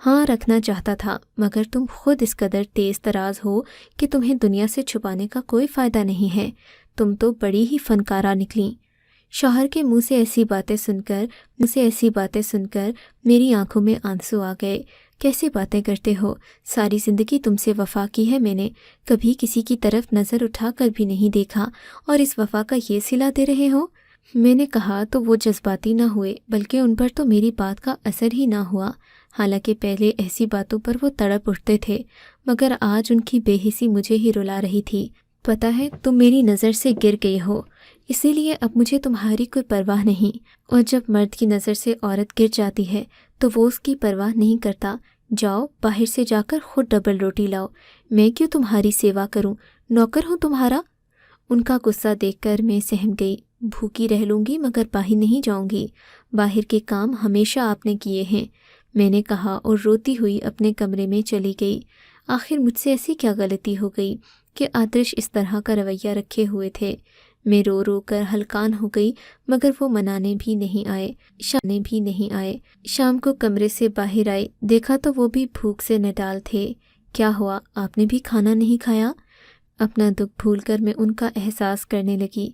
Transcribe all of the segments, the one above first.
ہاں رکھنا چاہتا تھا، مگر تم خود اس قدر تیز تراز ہو کہ تمہیں دنیا سے چھپانے کا کوئی فائدہ نہیں ہے۔ تم تو بڑی ہی فنکارہ نکلیں۔ شوہر کے منہ سے ایسی باتیں سن کر میری آنکھوں میں آنسو آ گئے۔ کیسی باتیں کرتے ہو؟ ساری زندگی تم سے وفا کی ہے میں نے، کبھی کسی کی طرف نظر اٹھا کر بھی نہیں دیکھا، اور اس وفا کا یہ صلہ دے رہے ہو؟ میں نے کہا تو وہ جذباتی نہ ہوئے، بلکہ ان پر تو میری بات کا اثر ہی نہ ہوا۔ حالانکہ پہلے ایسی باتوں پر وہ تڑپ اٹھتے تھے، مگر آج ان کی بے حسی مجھے ہی رلا رہی تھی۔ پتہ ہے تم میری نظر سے گر گئی ہو، اسی لیے اب مجھے تمہاری کوئی پرواہ نہیں، اور جب مرد کی نظر سے عورت گر جاتی ہے تو وہ اس کی پرواہ نہیں کرتا۔ جاؤ باہر سے جا کر خود ڈبل روٹی لاؤ، میں کیوں تمہاری سیوا کروں؟ نوکر ہوں تمہارا؟ ان کا غصہ دیکھ کر میں سہم گئی۔ بھوکی رہ لوں گی مگر باہر نہیں جاؤں گی، باہر کے کام ہمیشہ آپ نے کیے ہیں، میں نے کہا، اور روتی ہوئی اپنے کمرے میں چلی گئی۔ آخر مجھ سے ایسی کیا غلطی ہو گئی کہ آدرش اس طرح کا رویہ رکھے ہوئے تھے؟ میں رو رو کر ہلکان ہو گئی، مگر وہ منانے بھی نہیں آئے۔ شام کو کمرے سے باہر آئی، دیکھا تو وہ بھی بھوک سے نڈال تھے۔ کیا ہوا، آپ نے بھی کھانا نہیں کھایا؟ اپنا دکھ بھول کر میں ان کا احساس کرنے لگی۔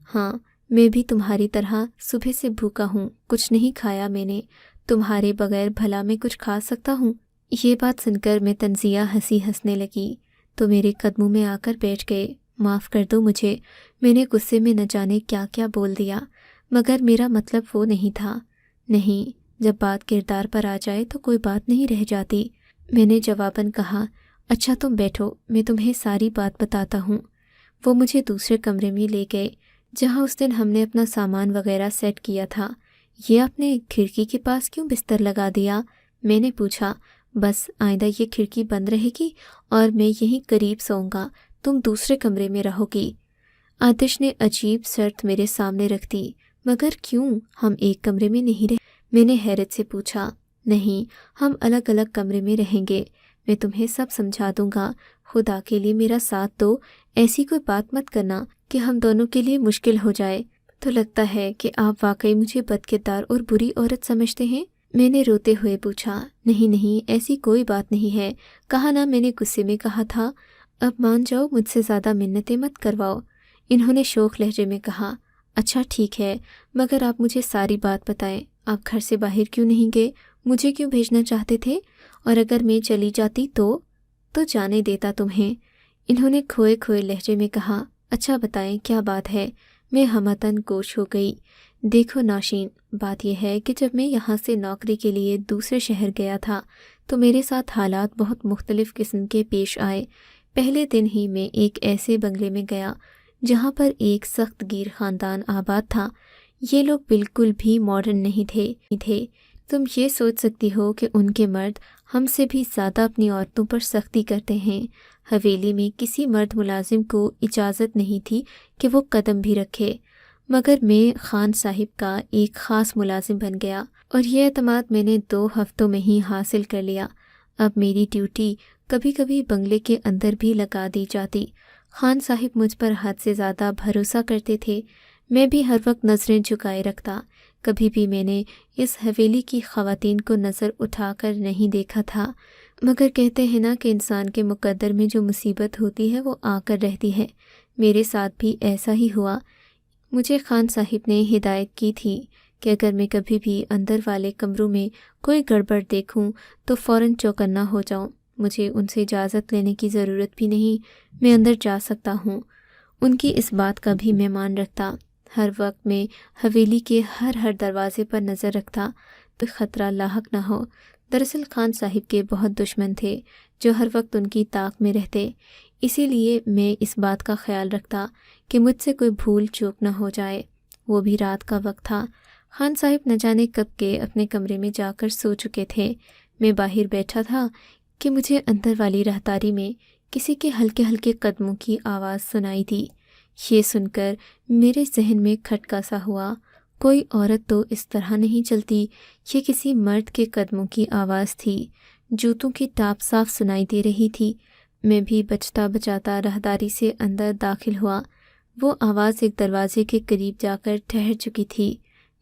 ہاں، میں بھی تمہاری طرح صبح سے بھوکا ہوں، کچھ نہیں کھایا میں نے، تمہارے بغیر بھلا میں کچھ کھا سکتا ہوں؟ یہ بات سن کر میں طنزیہ ہنسی ہنسنے لگی تو میرے قدموں میں آ کر بیٹھ گئے۔ معاف کر دو مجھے، میں نے غصے میں نہ جانے کیا کیا بول دیا، مگر میرا مطلب وہ نہیں تھا۔ نہیں، جب بات کردار پر آ جائے تو کوئی بات نہیں رہ جاتی، میں نے جواباً کہا۔ اچھا تم بیٹھو، میں تمہیں ساری بات بتاتا ہوں۔ وہ مجھے دوسرے کمرے میں لے گئے جہاں اس دن ہم نے اپنا سامان وغیرہ سیٹ کیا تھا۔ یہ آپ نے کھڑکی کے پاس کیوں بستر لگا دیا؟ میں نے پوچھا۔ بس آئندہ یہ کھڑکی بند رہے گی اور میں یہیں قریب سوؤں گا، تم دوسرے کمرے میں رہو گی۔ آتش نے عجیب شرط میرے سامنے رکھ دی۔ مگر کیوں؟ ہم ایک کمرے میں نہیں رہے؟ میں نے حیرت سے پوچھا۔ نہیں، ہم الگ الگ کمرے میں رہیں گے، میں تمہیں سب سمجھا دوں گا، خدا کے لیے میرا ساتھ دو، ایسی کوئی بات مت کرنا کہ ہم دونوں کے لیے مشکل ہو جائے۔ تو لگتا ہے کہ آپ واقعی مجھے بدکردار اور بری عورت سمجھتے ہیں؟ میں نے روتے ہوئے پوچھا۔ نہیں، ایسی کوئی بات نہیں ہے، کہا نا میں نے غصے میں کہا تھا۔ اب مان جاؤ، مجھ سے زیادہ منتیں مت کرواؤ، انہوں نے شوخ لہجے میں کہا۔ اچھا ٹھیک ہے، مگر آپ مجھے ساری بات بتائیں، آپ گھر سے باہر کیوں نہیں گئے؟ مجھے کیوں بھیجنا چاہتے تھے؟ اور اگر میں چلی جاتی تو جانے دیتا تمہیں، انہوں نے کھوئے لہجے میں کہا۔ اچھا بتائیں کیا بات ہے؟ میں ہمتاً گوش ہو گئی۔ دیکھو نوشین، بات یہ ہے کہ جب میں یہاں سے نوکری کے لیے دوسرے شہر گیا تھا تو میرے ساتھ حالات بہت مختلف قسم کے پیش آئے۔ پہلے دن ہی میں ایک ایسے بنگلے میں گیا جہاں پر ایک سخت گیر خاندان آباد تھا۔ یہ لوگ بالکل بھی ماڈرن نہیں تھے۔ تم یہ سوچ سکتی ہو کہ ان کے مرد ہم سے بھی زیادہ اپنی عورتوں پر سختی کرتے ہیں۔ حویلی میں کسی مرد ملازم کو اجازت نہیں تھی کہ وہ قدم بھی رکھے، مگر میں خان صاحب کا ایک خاص ملازم بن گیا، اور یہ اعتماد میں نے 2 ہفتوں میں ہی حاصل کر لیا۔ اب میری ڈیوٹی کبھی کبھی بنگلے کے اندر بھی لگا دی جاتی۔ خان صاحب مجھ پر حد سے زیادہ بھروسہ کرتے تھے، میں بھی ہر وقت نظریں جھکائے رکھتا۔ کبھی بھی میں نے اس حویلی کی خواتین کو نظر اٹھا کر نہیں دیکھا تھا، مگر کہتے ہیں نا کہ انسان کے مقدر میں جو مصیبت ہوتی ہے وہ آ کر رہتی ہے۔ میرے ساتھ بھی ایسا ہی ہوا۔ مجھے خان صاحب نے ہدایت کی تھی کہ اگر میں کبھی بھی اندر والے کمروں میں کوئی گڑبڑ دیکھوں تو فوراً چوکنا ہو جاؤں۔ مجھے ان سے اجازت لینے کی ضرورت بھی نہیں، میں اندر جا سکتا ہوں۔ ان کی اس بات کا بھی میں مان رکھتا۔ ہر وقت میں حویلی کے ہر دروازے پر نظر رکھتا تو خطرہ لاحق نہ ہو۔ دراصل خان صاحب کے بہت دشمن تھے جو ہر وقت ان کی طاق میں رہتے، اسی لیے میں اس بات کا خیال رکھتا کہ مجھ سے کوئی بھول چوک نہ ہو جائے۔ وہ بھی رات کا وقت تھا۔ خان صاحب نہ جانے کب کے اپنے کمرے میں جا کر سو چکے تھے۔ میں باہر بیٹھا تھا کہ مجھے اندر والی راہداری میں کسی کے ہلکے قدموں کی آواز سنائی دی۔ یہ سن کر میرے ذہن میں کھٹکا سا ہوا، کوئی عورت تو اس طرح نہیں چلتی، یہ کسی مرد کے قدموں کی آواز تھی۔ جوتوں کی ٹاپ صاف سنائی دے رہی تھی۔ میں بھی بچتا بچاتا راہداری سے اندر داخل ہوا۔ وہ آواز ایک دروازے کے قریب جا کر ٹھہر چکی تھی۔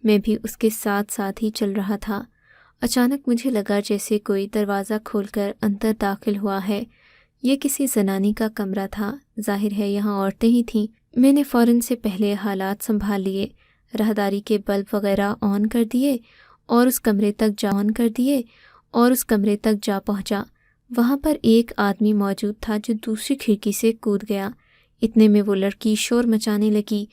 میں بھی اس کے ساتھ ہی چل رہا تھا، اچانک مجھے لگا جیسے کوئی دروازہ کھول کر اندر داخل ہوا ہے۔ یہ کسی زنانی کا کمرہ تھا، ظاہر ہے یہاں عورتیں ہی تھیں۔ میں نے فوراً سے پہلے حالات سنبھال لیے، راہداری کے بلب وغیرہ آن کر دیے اور اس کمرے تک جا پہنچا۔ وہاں پر ایک آدمی موجود تھا جو دوسری کھڑکی سے کود گیا۔ اتنے میں وہ لڑکی شور مچانے لگی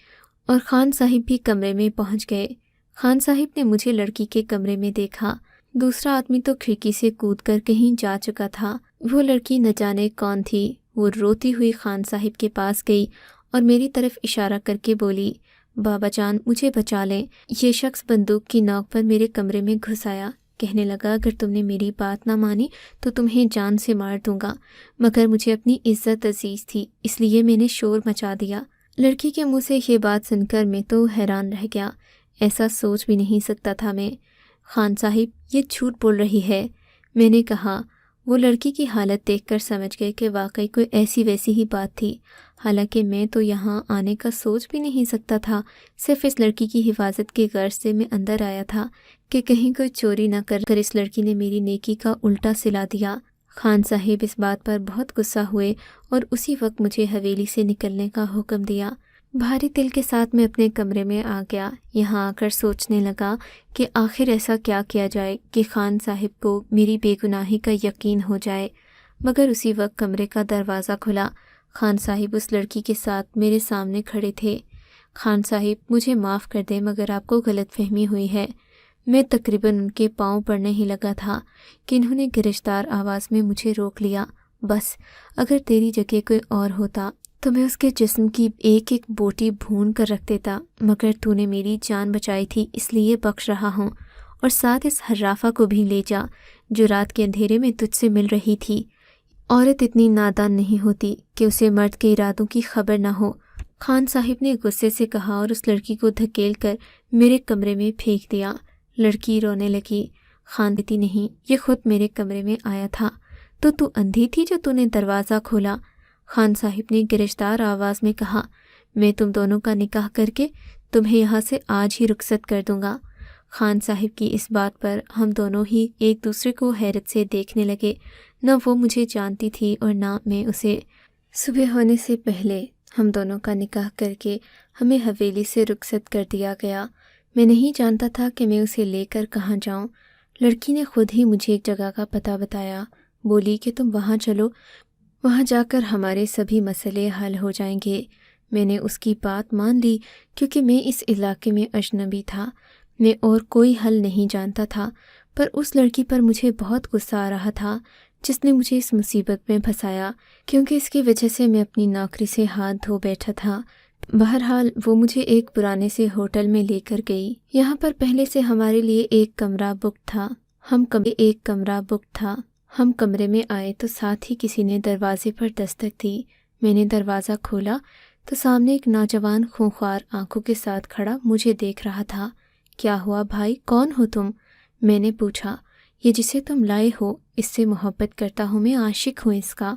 اور خان صاحب بھی کمرے میں پہنچ گئے۔ خان صاحب نے مجھے لڑکی کے کمرے میں دیکھا۔ دوسرا آدمی تو کھڑکی سے کود کر کہیں جا چکا تھا۔ وہ لڑکی نہ جانے کون تھی۔ وہ روتی ہوئی خان صاحب کے پاس گئی اور میری طرف اشارہ کر کے بولی، بابا جان مجھے بچا لیں، یہ شخص بندوق کی نوک پر میرے کمرے میں گھس آیا۔ کہنے لگا اگر تم نے میری بات نہ مانی تو تمہیں جان سے مار دوں گا، مگر مجھے اپنی عزت عزیز تھی اس لیے میں نے شور مچا دیا۔ لڑکی کے منہ سے یہ بات سن کر میں تو حیران رہ گیا، ایسا سوچ بھی نہیں سکتا تھا میں۔ خان صاحب یہ جھوٹ بول رہی ہے، میں نے کہا۔ وہ لڑکی کی حالت دیکھ کر سمجھ گئے کہ واقعی کوئی ایسی ویسی ہی بات تھی، حالانکہ میں تو یہاں آنے کا سوچ بھی نہیں سکتا تھا۔ صرف اس لڑکی کی حفاظت کی غرض سے میں اندر آیا تھا کہ کہیں کوئی چوری نہ کر اس لڑکی نے میری نیکی کا الٹا سلا دیا۔ خان صاحب اس بات پر بہت غصہ ہوئے اور اسی وقت مجھے حویلی سے نکلنے کا حکم دیا۔ بھاری دل کے ساتھ میں اپنے کمرے میں آ گیا۔ یہاں آ کر سوچنے لگا کہ آخر ایسا کیا جائے کہ خان صاحب کو میری بے گناہی کا یقین ہو جائے۔ مگر اسی وقت کمرے کا دروازہ کھلا۔ خان صاحب اس لڑکی کے ساتھ میرے سامنے کھڑے تھے۔ خان صاحب مجھے معاف کر دیں مگر آپ کو غلط فہمی ہوئی ہے۔ میں تقریباً ان کے پاؤں پڑنے ہی لگا تھا کہ انہوں نے گرجدار آواز میں مجھے روک لیا۔ بس اگر تیری جگہ کوئی اور ہوتا تو میں اس کے جسم کی ایک ایک بوٹی بھون کر رکھ دیتا، مگر تو نے میری جان بچائی تھی اس لیے بخش رہا ہوں، اور ساتھ اس حرافہ کو بھی لے جا جو رات کے اندھیرے میں تجھ سے مل رہی تھی۔ عورت اتنی نادان نہیں ہوتی کہ اسے مرد کے ارادوں کی خبر نہ ہو۔ خان صاحب نے غصے سے کہا اور اس لڑکی کو دھکیل کر میرے کمرے میں پھینک دیا۔ لڑکی رونے لگی۔ خان دیتی نہیں، یہ خود میرے کمرے میں آیا تھا۔ تو اندھی تھی جو تو نے دروازہ کھولا؟ خان صاحب نے گرجدار آواز میں کہا، میں تم دونوں کا نکاح کر کے تمہیں یہاں سے آج ہی رخصت کر دوں گا۔ خان صاحب کی اس بات پر ہم دونوں ہی ایک دوسرے کو حیرت سے دیکھنے لگے، نہ وہ مجھے جانتی تھی اور نہ میں اسے۔ صبح ہونے سے پہلے ہم دونوں کا نکاح کر کے ہمیں حویلی سے رخصت کر دیا گیا۔ میں نہیں جانتا تھا کہ میں اسے لے کر کہاں جاؤں۔ لڑکی نے خود ہی مجھے ایک جگہ کا پتہ بتایا، بولی کہ تم وہاں چلو، وہاں جا کر ہمارے سبھی مسئلے حل ہو جائیں گے۔ میں نے اس کی بات مان لی کیونکہ میں اس علاقے میں اجنبی تھا، میں اور کوئی حل نہیں جانتا تھا، پر اس لڑکی پر مجھے بہت غصہ آ رہا تھا جس نے مجھے اس مصیبت میں پھنسایا، کیونکہ اس کی وجہ سے میں اپنی نوکری سے ہاتھ دھو بیٹھا تھا۔ بہرحال وہ مجھے ایک پرانے سے ہوٹل میں لے کر گئی۔ یہاں پر پہلے سے ہمارے لیے ایک کمرہ بک تھا۔ ہم کمرے میں آئے تو ساتھ ہی کسی نے دروازے پر دستک دی۔ میں نے دروازہ کھولا تو سامنے ایک نوجوان خونخوار آنکھوں کے ساتھ کھڑا مجھے دیکھ رہا تھا۔ کیا ہوا بھائی، کون ہو تم؟ میں نے پوچھا۔ یہ جسے تم لائے ہو اس سے محبت کرتا ہوں میں، عاشق ہوں اس کا۔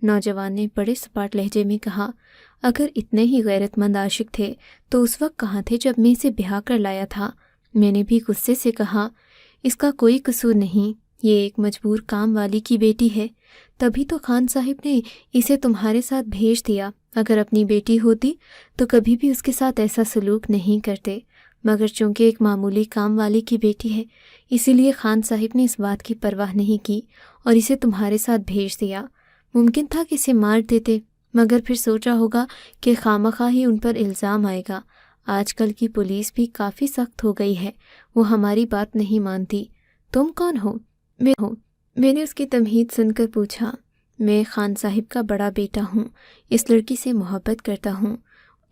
نوجوان نے بڑے سپاٹ لہجے میں کہا، اگر اتنے ہی غیرت مند عاشق تھے تو اس وقت کہاں تھے جب میں اسے بیاہ کر لایا تھا؟ میں نے بھی غصے سے کہا، اس کا کوئی قصور نہیں، یہ ایک مجبور کام والی کی بیٹی ہے، تبھی تو خان صاحب نے اسے تمہارے ساتھ بھیج دیا۔ اگر اپنی بیٹی ہوتی تو کبھی بھی اس کے ساتھ ایسا سلوک نہیں کرتے، مگر چونکہ ایک معمولی کام والی کی بیٹی ہے اسی لیے خان صاحب نے اس بات کی پرواہ نہیں کی اور اسے تمہارے ساتھ بھیج دیا۔ ممکن تھا کہ اسے مار دیتے، مگر پھر سوچا ہوگا کہ خواہ ہی ان پر الزام آئے گا۔ آج کل کی پولیس بھی کافی سخت ہو گئی ہے، وہ ہماری بات نہیں مانتی۔ تم کون ہو؟ میں نے اس کی تمہید سن کر پوچھا۔ میں خان صاحب کا بڑا بیٹا ہوں، اس لڑکی سے محبت کرتا ہوں۔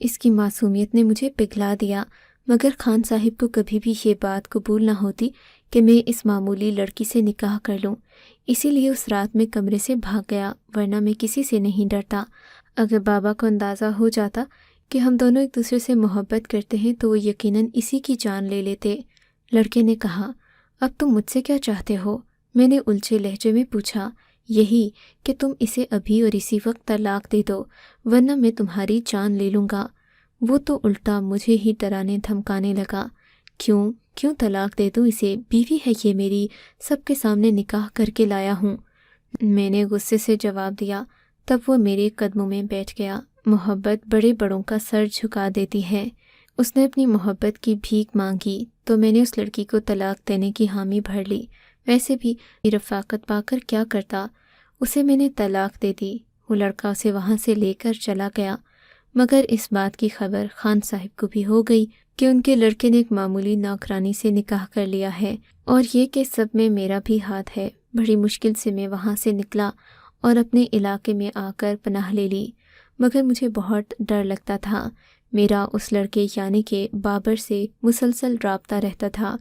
اس کی معصومیت نے مجھے پگھلا دیا، مگر خان صاحب کو کبھی بھی یہ بات قبول نہ ہوتی کہ میں اس معمولی لڑکی سے نکاح کر لوں، اسی لیے اس رات میں کمرے سے بھاگ گیا، ورنہ میں کسی سے نہیں ڈرتا۔ اگر بابا کو اندازہ ہو جاتا کہ ہم دونوں ایک دوسرے سے محبت کرتے ہیں تو وہ یقیناً اسی کی جان لے لیتے۔ لڑکے نے کہا، اب تم مجھ سے کیا چاہتے ہو؟ میں نے الجھے لہجے میں پوچھا۔ یہی کہ تم اسے ابھی اور اسی وقت طلاق دے دو، ورنہ میں تمہاری جان لے لوں گا۔ وہ تو الٹا مجھے ہی ڈرانے دھمکانے لگا کیوں طلاق دے دوں اسے؟ بیوی ہے یہ میری، سب کے سامنے نکاح کر کے لایا ہوں۔ میں نے غصے سے جواب دیا۔ تب وہ میرے قدموں میں بیٹھ گیا۔ محبت بڑے بڑوں کا سر جھکا دیتی ہے۔ اس نے اپنی محبت کی بھیک مانگی تو میں نے اس لڑکی کو طلاق دینے کی حامی بھر لی۔ ویسے بھی رفاقت پا کر کیا کرتا، اسے میں نے طلاق دے دی۔ وہ لڑکا اسے وہاں سے لے کر چلا گیا، مگر اس بات کی خبر خان صاحب کو بھی ہو گئی کہ ان کے لڑکے نے ایک معمولی نوکرانی سے نکاح کر لیا ہے، اور یہ کہ سب میں میرا بھی ہاتھ ہے۔ بڑی مشکل سے میں وہاں سے نکلا اور اپنے علاقے میں آ کر پناہ لے لی، مگر مجھے بہت ڈر لگتا تھا۔ میرا اس لڑکے یعنی کہ بابر سے مسلسل رابطہ رہتا تھا۔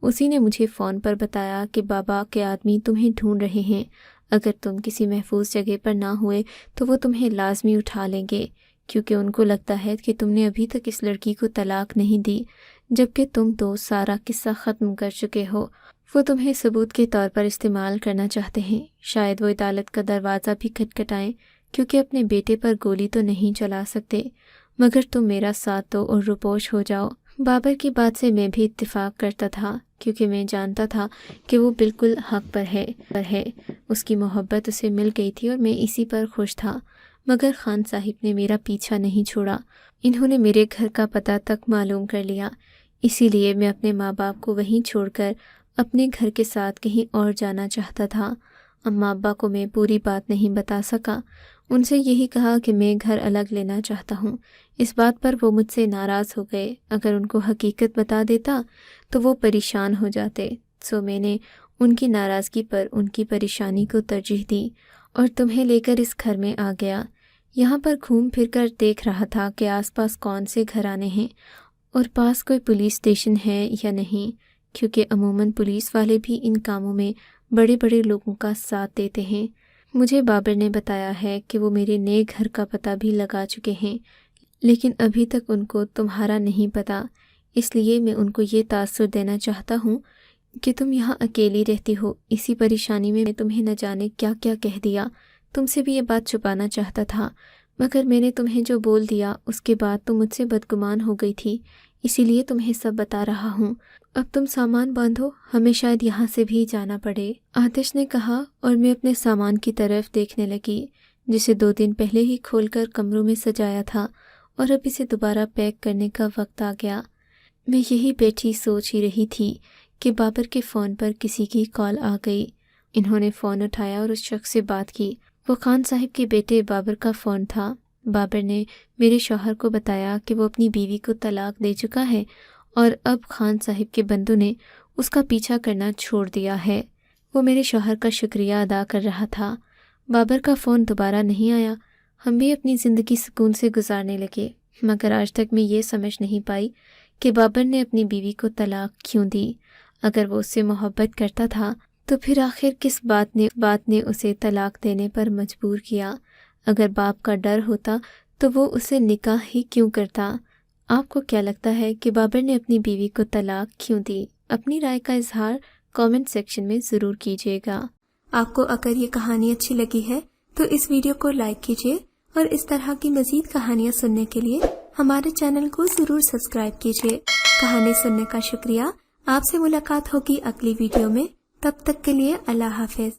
اسی نے مجھے فون پر بتایا کہ بابا کے آدمی تمہیں ڈھونڈ رہے ہیں، اگر تم کسی محفوظ جگہ پر نہ ہوئے تو وہ تمہیں لازمی اٹھا لیں گے، کیونکہ ان کو لگتا ہے کہ تم نے ابھی تک اس لڑکی کو طلاق نہیں دی، جبکہ تم تو سارا قصہ ختم کر چکے ہو۔ وہ تمہیں ثبوت کے طور پر استعمال کرنا چاہتے ہیں۔ شاید وہ عدالت کا دروازہ بھی کھٹکھٹائیں، کیونکہ اپنے بیٹے پر گولی تو نہیں چلا سکتے، مگر تم میرا ساتھ دو اور روپوش ہو جاؤ۔ بابر کی بات سے میں بھی اتفاق کرتا تھا، کیونکہ میں جانتا تھا کہ وہ بالکل حق پر ہے۔ اس کی محبت اسے مل گئی تھی اور میں اسی پر خوش تھا، مگر خان صاحب نے میرا پیچھا نہیں چھوڑا۔ انہوں نے میرے گھر کا پتہ تک معلوم کر لیا، اسی لیے میں اپنے ماں باپ کو وہیں چھوڑ کر اپنے گھر کے ساتھ کہیں اور جانا چاہتا تھا۔ اماں ابا کو میں پوری بات نہیں بتا سکا۔ ان سے یہی کہا کہ میں گھر الگ لینا چاہتا ہوں۔ اس بات پر وہ مجھ سے ناراض ہو گئے۔ اگر ان کو حقیقت بتا دیتا تو وہ پریشان ہو جاتے، سو میں نے ان کی ناراضگی پر ان کی پریشانی کو ترجیح دی اور تمہیں لے کر اس گھر میں آ گیا۔ یہاں پر گھوم پھر کر دیکھ رہا تھا کہ آس پاس کون سے گھرانے ہیں اور پاس کوئی پولیس اسٹیشن ہے یا نہیں، کیونکہ عموماً پولیس والے بھی ان کاموں میں بڑے بڑے لوگوں کا ساتھ دیتے ہیں۔ مجھے بابر نے بتایا ہے کہ وہ میرے نئے گھر کا پتہ بھی لگا چکے ہیں، لیکن ابھی تک ان کو تمہارا نہیں پتہ، اس لیے میں ان کو یہ تاثر دینا چاہتا ہوں کہ تم یہاں اکیلی رہتی ہو۔ اسی پریشانی میں تمہیں نہ جانے کیا کیا کہہ دیا۔ تم سے بھی یہ بات چھپانا چاہتا تھا، مگر میں نے تمہیں جو بول دیا اس کے بعد تم مجھ سے بدگمان ہو گئی تھی، اسی لیے تمہیں سب بتا رہا ہوں۔ اب تم سامان باندھو، ہمیں شاید یہاں سے بھی جانا پڑے، آتش نے کہا، اور میں اپنے سامان کی طرف دیکھنے لگی جسے 2 دن پہلے ہی کھول کر کمروں میں سجایا تھا، اور اب اسے دوبارہ پیک کرنے کا وقت آ گیا۔ میں یہی بیٹھی سوچ ہی رہی تھی کہ بابر کے فون پر کسی کی کال آ گئی۔ انہوں نے فون اٹھایا اور اس شخص سے بات کی۔ وہ خان صاحب کے بیٹے بابر کا فون تھا۔ بابر نے میرے شوہر کو بتایا کہ وہ اپنی بیوی کو طلاق دے چکا ہے اور اب خان صاحب کے بندوں نے اس کا پیچھا کرنا چھوڑ دیا ہے۔ وہ میرے شوہر کا شکریہ ادا کر رہا تھا۔ بابر کا فون دوبارہ نہیں آیا۔ ہم بھی اپنی زندگی سکون سے گزارنے لگے، مگر آج تک میں یہ سمجھ نہیں پائی کہ بابر نے اپنی بیوی کو طلاق کیوں دی۔ اگر وہ اس سے محبت کرتا تھا تو پھر آخر کس بات نے اسے طلاق دینے پر مجبور کیا؟ اگر باپ کا ڈر ہوتا تو وہ اسے نکاح ہی کیوں کرتا؟ آپ کو کیا لگتا ہے کہ بابر نے اپنی بیوی کو طلاق کیوں دی؟ اپنی رائے کا اظہار کامنٹ سیکشن میں ضرور کیجیے گا۔ آپ کو اگر یہ کہانی اچھی لگی ہے تو اس ویڈیو کو لائک کیجیے، اور اس طرح کی مزید کہانیاں سننے کے لیے ہمارے چینل کو ضرور سبسکرائب کیجیے۔ کہانی سننے کا شکریہ۔ آپ سے ملاقات ہوگی اگلی ویڈیو میں، تب تک کے لیے اللہ حافظ۔